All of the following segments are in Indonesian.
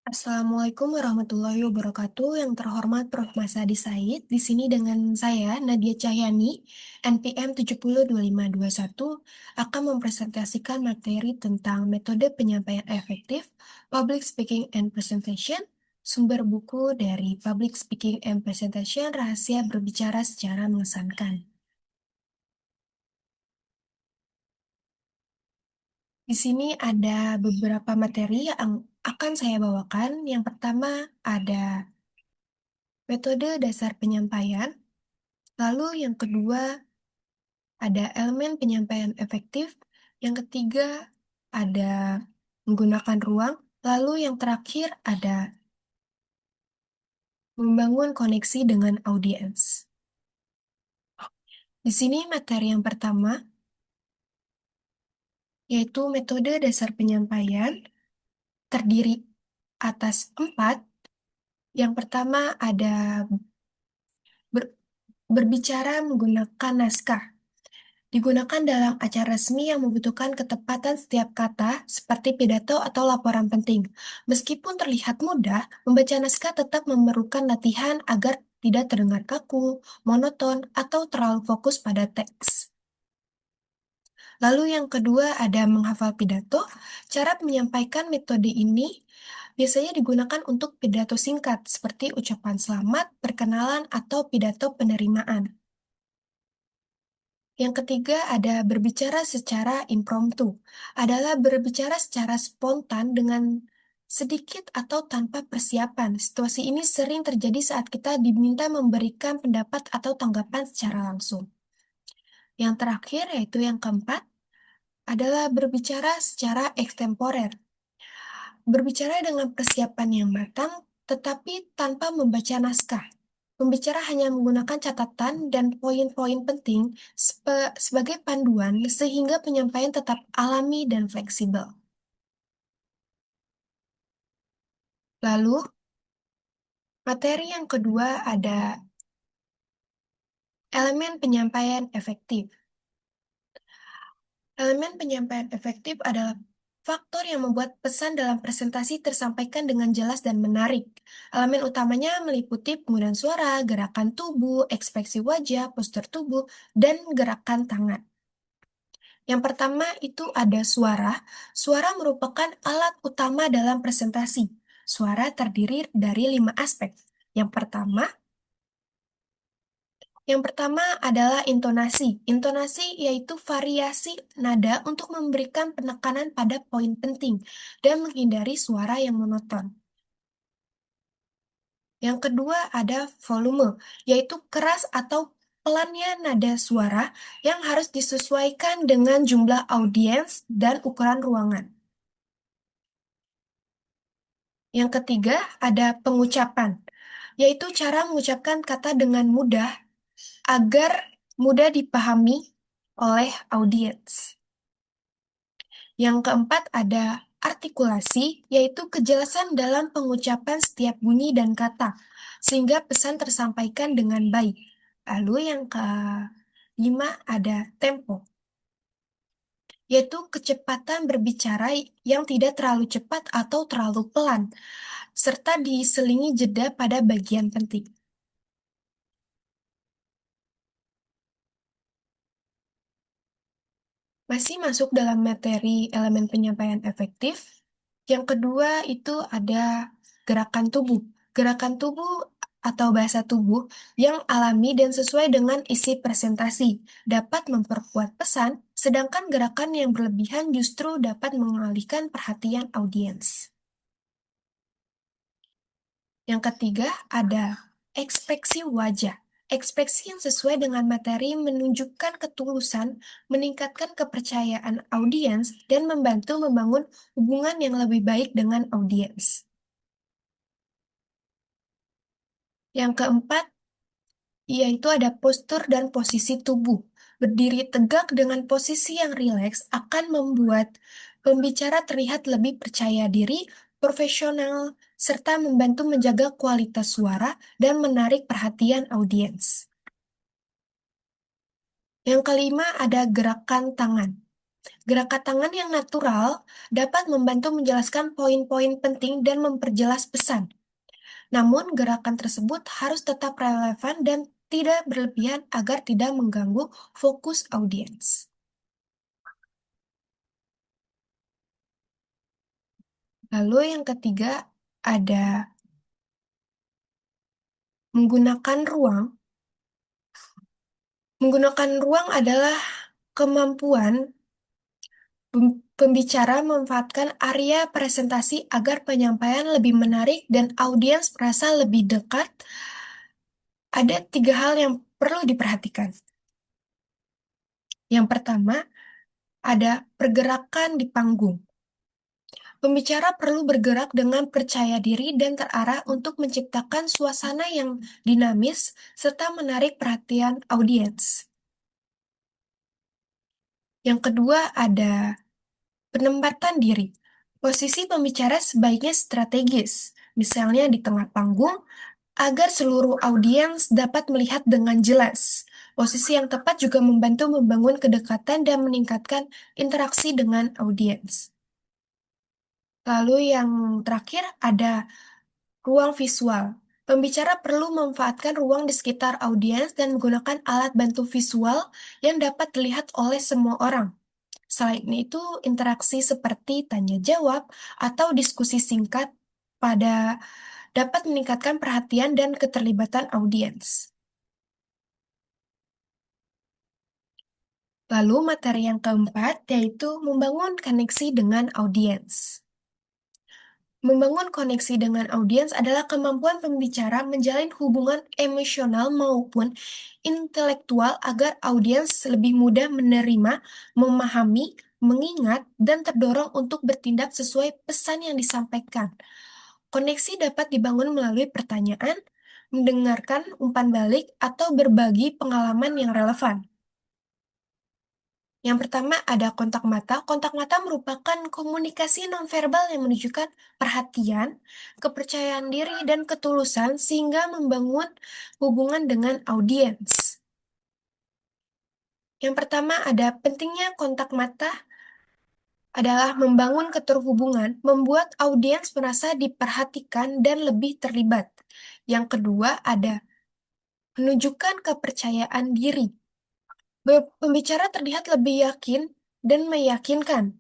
Assalamualaikum warahmatullahi wabarakatuh. Yang terhormat Prof. Masadi Said, di sini dengan saya Nadia Cahyani, NPM 702521, akan mempresentasikan materi tentang metode penyampaian efektif, Public Speaking and Presentation, sumber buku dari Public Speaking and Presentation, Rahasia Berbicara Secara Mengesankan. Di sini ada beberapa materi yang akan saya bawakan. Yang pertama ada metode dasar penyampaian. Lalu yang kedua ada elemen penyampaian efektif. Yang ketiga ada menggunakan ruang. Lalu yang terakhir ada membangun koneksi dengan audiens. Di sini materi yang pertama yaitu metode dasar penyampaian terdiri atas 4. Yang pertama ada ber- berbicara menggunakan naskah. Digunakan dalam acara resmi yang membutuhkan ketepatan setiap kata, seperti pidato atau laporan penting. Meskipun terlihat mudah, membaca naskah tetap memerlukan latihan agar tidak terdengar kaku, monoton, atau terlalu fokus pada teks. Lalu yang kedua ada menghafal pidato. Cara menyampaikan metode ini biasanya digunakan untuk pidato singkat, seperti ucapan selamat, perkenalan, atau pidato penerimaan. Yang ketiga ada berbicara secara impromptu, adalah berbicara secara spontan dengan sedikit atau tanpa persiapan. Situasi ini sering terjadi saat kita diminta memberikan pendapat atau tanggapan secara langsung. Yang terakhir, yaitu yang keempat, adalah berbicara secara ektemporer. Berbicara dengan persiapan yang matang, tetapi tanpa membaca naskah. Pembicara hanya menggunakan catatan dan poin-poin penting sebagai panduan sehingga penyampaian tetap alami dan fleksibel. Lalu, materi yang kedua ada elemen penyampaian efektif. Elemen penyampaian efektif adalah faktor yang membuat pesan dalam presentasi tersampaikan dengan jelas dan menarik. Elemen utamanya meliputi penggunaan suara, gerakan tubuh, ekspresi wajah, postur tubuh, dan gerakan tangan. Yang pertama itu ada suara. Suara merupakan alat utama dalam presentasi. Suara terdiri dari 5 aspek. Yang pertama adalah intonasi. Intonasi yaitu variasi nada untuk memberikan penekanan pada poin penting dan menghindari suara yang monoton. Yang kedua ada volume, yaitu keras atau pelannya nada suara yang harus disesuaikan dengan jumlah audiens dan ukuran ruangan. Yang ketiga ada pengucapan, yaitu cara mengucapkan kata dengan mudah agar mudah dipahami oleh audiens. Yang keempat ada artikulasi, yaitu kejelasan dalam pengucapan setiap bunyi dan kata, sehingga pesan tersampaikan dengan baik. Lalu yang kelima ada tempo, yaitu kecepatan berbicara yang tidak terlalu cepat atau terlalu pelan, serta diselingi jeda pada bagian penting. Masih masuk dalam materi elemen penyampaian efektif. Yang kedua itu ada gerakan tubuh. Gerakan tubuh atau bahasa tubuh yang alami dan sesuai dengan isi presentasi dapat memperkuat pesan, sedangkan gerakan yang berlebihan justru dapat mengalihkan perhatian audiens. Yang ketiga ada ekspresi wajah. Ekspresi yang sesuai dengan materi menunjukkan ketulusan, meningkatkan kepercayaan audiens, dan membantu membangun hubungan yang lebih baik dengan audiens. Yang keempat, yaitu ada postur dan posisi tubuh. Berdiri tegak dengan posisi yang rileks akan membuat pembicara terlihat lebih percaya diri, profesional, serta membantu menjaga kualitas suara dan menarik perhatian audiens. Yang kelima ada gerakan tangan. Gerakan tangan yang natural dapat membantu menjelaskan poin-poin penting dan memperjelas pesan. Namun, gerakan tersebut harus tetap relevan dan tidak berlebihan agar tidak mengganggu fokus audiens. Lalu yang ketiga ada menggunakan ruang. Menggunakan ruang adalah kemampuan pembicara memanfaatkan area presentasi agar penyampaian lebih menarik dan audiens merasa lebih dekat. Ada tiga hal yang perlu diperhatikan. Yang pertama, ada pergerakan di panggung. Pembicara perlu bergerak dengan percaya diri dan terarah untuk menciptakan suasana yang dinamis serta menarik perhatian audiens. Yang kedua, ada penempatan diri. Posisi pembicara sebaiknya strategis, misalnya di tengah panggung, agar seluruh audiens dapat melihat dengan jelas. Posisi yang tepat juga membantu membangun kedekatan dan meningkatkan interaksi dengan audiens. Lalu yang terakhir ada ruang visual. Pembicara perlu memanfaatkan ruang di sekitar audiens dan menggunakan alat bantu visual yang dapat dilihat oleh semua orang. Selain itu, interaksi seperti tanya jawab atau diskusi singkat pada dapat meningkatkan perhatian dan keterlibatan audiens. Lalu materi yang keempat yaitu membangun koneksi dengan audiens. Membangun koneksi dengan audiens adalah kemampuan pembicara menjalin hubungan emosional maupun intelektual agar audiens lebih mudah menerima, memahami, mengingat, dan terdorong untuk bertindak sesuai pesan yang disampaikan. Koneksi dapat dibangun melalui pertanyaan, mendengarkan umpan balik, atau berbagi pengalaman yang relevan. Yang pertama ada kontak mata. Kontak mata merupakan komunikasi nonverbal yang menunjukkan perhatian, kepercayaan diri, dan ketulusan sehingga membangun hubungan dengan audiens. Yang pertama ada pentingnya kontak mata adalah membangun keterhubungan, membuat audiens merasa diperhatikan dan lebih terlibat. Yang kedua ada menunjukkan kepercayaan diri. Pembicara terlihat lebih yakin dan meyakinkan.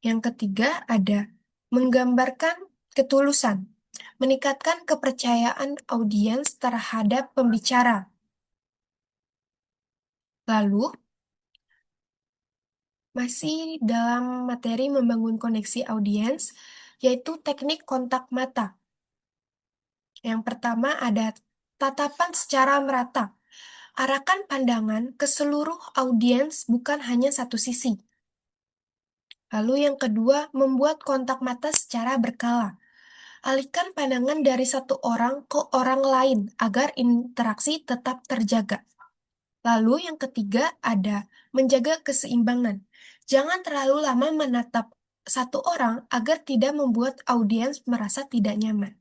Yang ketiga ada menggambarkan ketulusan, meningkatkan kepercayaan audiens terhadap pembicara. Lalu, masih dalam materi membangun koneksi audiens, yaitu teknik kontak mata. Yang pertama ada tatapan secara merata. Arahkan pandangan ke seluruh audiens, bukan hanya satu sisi. Lalu yang kedua, membuat kontak mata secara berkala. Alihkan pandangan dari satu orang ke orang lain agar interaksi tetap terjaga. Lalu yang ketiga ada menjaga keseimbangan. Jangan terlalu lama menatap satu orang agar tidak membuat audiens merasa tidak nyaman.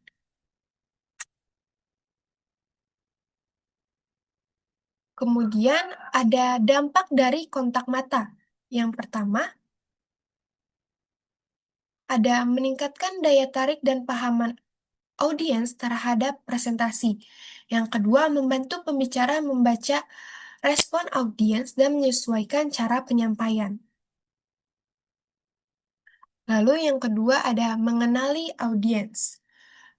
Kemudian ada dampak dari kontak mata. Yang pertama, ada meningkatkan daya tarik dan pahaman audiens terhadap presentasi. Yang kedua, membantu pembicara membaca respon audiens dan menyesuaikan cara penyampaian. Lalu yang kedua ada mengenali audiens.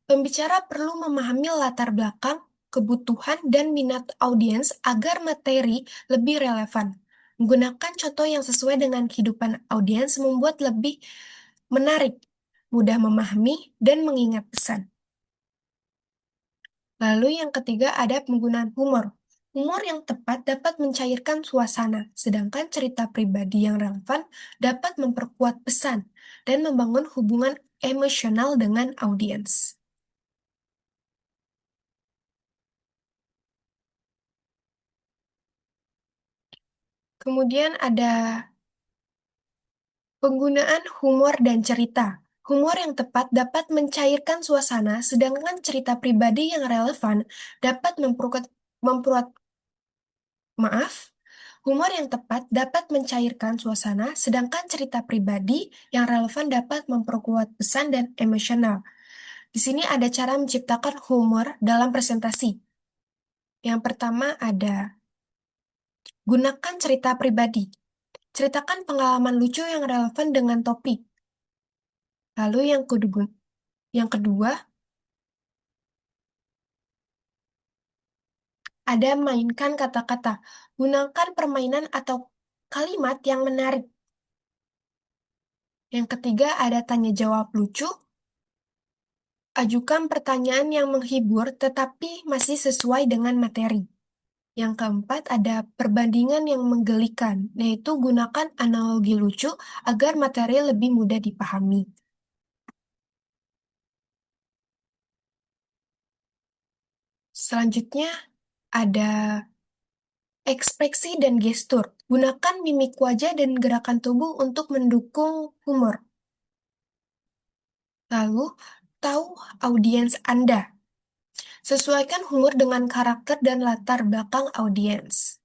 Pembicara perlu memahami latar belakang, kebutuhan, dan minat audiens agar materi lebih relevan. Menggunakan contoh yang sesuai dengan kehidupan audiens membuat lebih menarik, mudah memahami, dan mengingat pesan. Lalu yang ketiga ada penggunaan humor. Humor yang tepat dapat mencairkan suasana, sedangkan cerita pribadi yang relevan dapat memperkuat pesan dan membangun hubungan emosional dengan audiens. Kemudian ada penggunaan humor dan cerita. Humor yang tepat dapat mencairkan suasana, sedangkan cerita pribadi yang relevan dapat memperkuat, maaf, Humor yang tepat dapat mencairkan suasana, sedangkan cerita pribadi yang relevan dapat memperkuat pesan dan emosional. Di sini ada cara menciptakan humor dalam presentasi. Yang pertama ada gunakan cerita pribadi. Ceritakan pengalaman lucu yang relevan dengan topik. Lalu yang kedua ada mainkan kata-kata. Gunakan permainan atau kalimat yang menarik. Yang ketiga ada tanya jawab lucu. Ajukan pertanyaan yang menghibur tetapi masih sesuai dengan materi. Yang keempat ada perbandingan yang menggelikan, yaitu gunakan analogi lucu agar materi lebih mudah dipahami. Selanjutnya ada ekspresi dan gestur. Gunakan mimik wajah dan gerakan tubuh untuk mendukung humor. Lalu, tahu audiens Anda. Sesuaikan humor dengan karakter dan latar belakang audiens.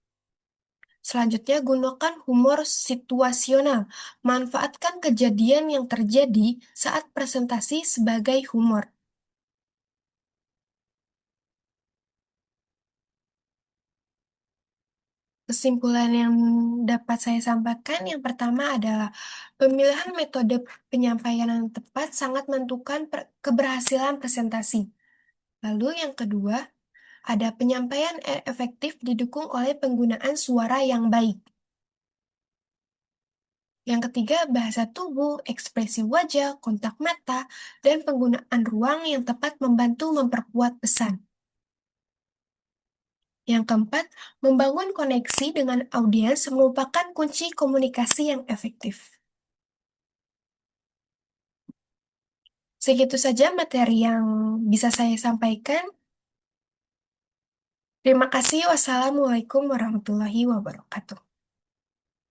Selanjutnya, gunakan humor situasional. Manfaatkan kejadian yang terjadi saat presentasi sebagai humor. Kesimpulan yang dapat saya sampaikan yang pertama adalah pemilihan metode penyampaian yang tepat sangat menentukan keberhasilan presentasi. Lalu yang kedua, ada penyampaian efektif didukung oleh penggunaan suara yang baik. Yang ketiga, bahasa tubuh, ekspresi wajah, kontak mata, dan penggunaan ruang yang tepat membantu memperkuat pesan. Yang keempat, membangun koneksi dengan audiens merupakan kunci komunikasi yang efektif. Segitu saja materi yang bisa saya sampaikan. Terima kasih. Wassalamualaikum warahmatullahi wabarakatuh.